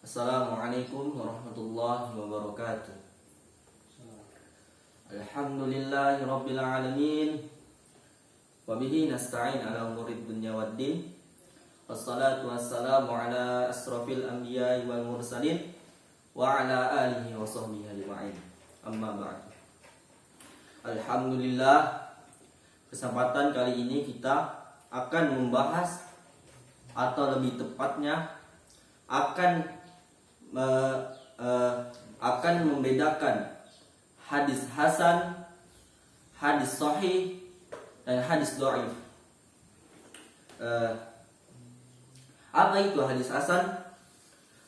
Assalamualaikum warahmatullahi wabarakatuh. Alhamdulillahi rabbil alamin. Wabihi nasta'in ala umuri dunya waddin. Wassalatu wassalamu ala asrafil anbiya'i wal mursalin wa ala alihi wa sahbihi ajma'in. Amma ba'd. Alhamdulillah, kesempatan kali ini kita akan membahas, atau lebih tepatnya akan membedakan hadis hasan, hadis sahih, dan hadis dhaif. Apa itu hadis hasan?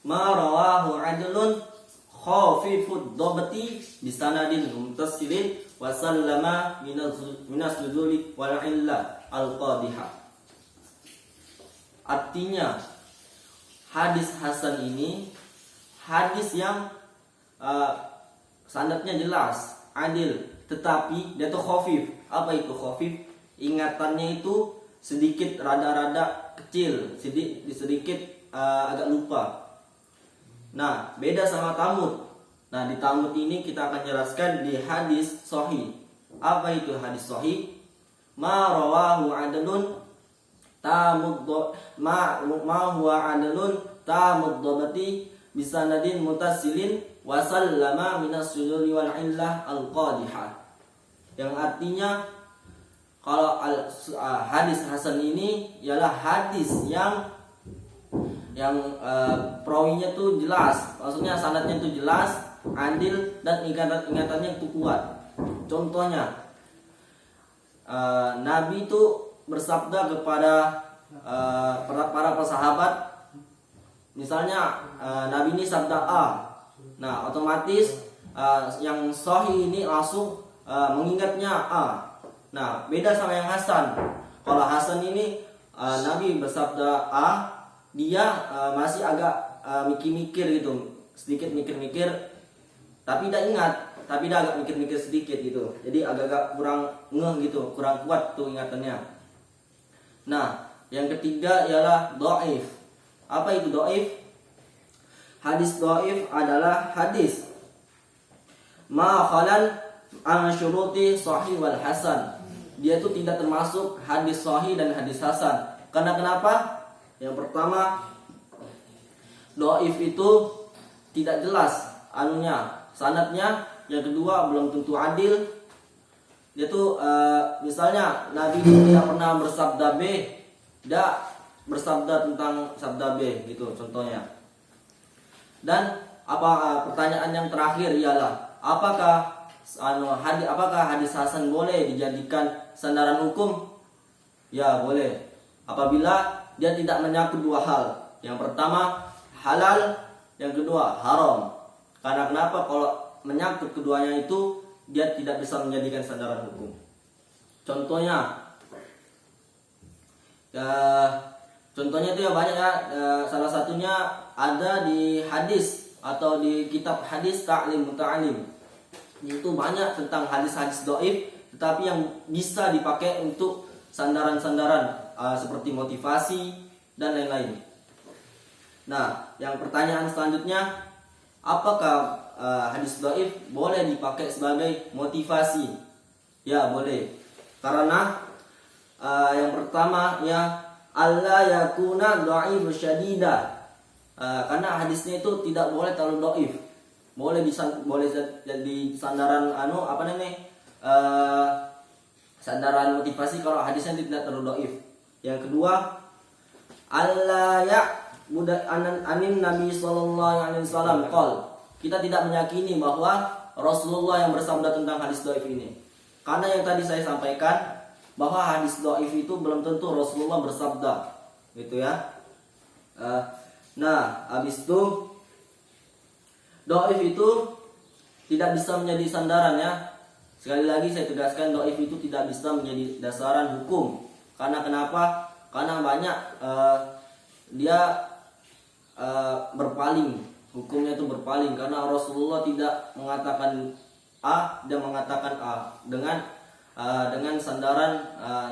Ma rawahu adlun khafifud dhabti bisanadin muttasilin wa sallama minas nuzuli wal illah al-qadihah. Artinya, hadis hasan ini hadis yang sanadnya jelas, adil, tetapi dia tuh khafif. Apa itu khafif? Ingatannya itu sedikit rada-rada kecil, sedikit agak lupa. Nah, beda sama tamud. Nah, di tamud ini kita akan jelaskan di hadis sahih. Apa itu hadis sahih? Ma rawahu adlun ma huwa adlun tamud dhabti bisanadin mutasilin wa sallama minas suduri wal illah al-qadihah. Yang artinya, kalau hadis hasan ini ialah hadis yang perawinya tuh jelas, maksudnya sanadnya itu jelas, adil, dan ingatannya itu kuat. Contohnya, Nabi itu bersabda kepada para sahabat, misalnya Nabi ini sabda A, nah otomatis yang sahih ini langsung mengingatnya A. Nah, beda sama yang hasan. Kalau hasan ini Nabi bersabda A, dia masih agak mikir-mikir gitu, sedikit mikir-mikir, tapi tidak ingat, tapi dia agak mikir-mikir sedikit gitu. Jadi agak-agak kurang ngeh gitu, kurang kuat tuh ingatannya. Nah, yang ketiga ialah dhaif. Apa itu dhaif? Hadis dhaif adalah hadis ma khalal an syuruti sahih wal hasan. Dia itu tidak termasuk hadis sahih dan hadis hasan. Karena kenapa? Yang pertama, dhaif itu tidak jelas sanadnya. Yang kedua, belum tentu adil. Dia tuh misalnya Nabi tidak pernah bersabda B, dia bersabda tentang sabda B gitu contohnya. Dan pertanyaan yang terakhir ialah apakah hadis hasan boleh dijadikan sandaran hukum? Ya, boleh. Apabila dia tidak menyangkut dua hal. Yang pertama halal, yang kedua haram. Karena kenapa? Kalau menyangkut keduanya itu dia tidak bisa menjadikan sandaran hukum. Contohnya itu ya banyak ya. Salah satunya ada di hadis atau di kitab hadis Ta'lim Muta'alim. Itu banyak tentang hadis-hadis dhaif, tetapi yang bisa dipakai untuk sandaran-sandaran seperti motivasi dan lain-lain. Nah, yang pertanyaan selanjutnya, apakah hadis dhaif boleh dipakai sebagai motivasi? Ya, boleh. Karena yang pertama ya, alla yakuna dhaif syadida. Karena hadisnya itu tidak boleh terlalu dhaif. Boleh jadi sandaran sandaran motivasi kalau hadisnya tidak terlalu dhaif. Yang kedua, alla anin Nabi sallallahu alaihi wasallam qol. Kita tidak meyakini bahwa Rasulullah yang bersabda tentang hadis dhaif ini. Karena yang tadi saya sampaikan bahwa hadis dhaif itu belum tentu Rasulullah bersabda, gitu ya. Nah, habis itu dhaif itu tidak bisa menjadi sandaran ya. Sekali lagi saya tegaskan, dhaif itu tidak bisa menjadi dasaran hukum. Karena kenapa? Karena banyak dia berpaling, hukumnya itu berpaling karena Rasulullah tidak mengatakan A, dia mengatakan A dengan sandaran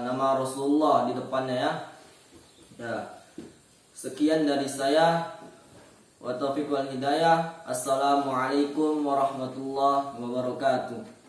nama Rasulullah di depannya ya. Ya. Sekian dari saya. wa taufiq wal hidayah. Assalamualaikum warahmatullahi wabarakatuh.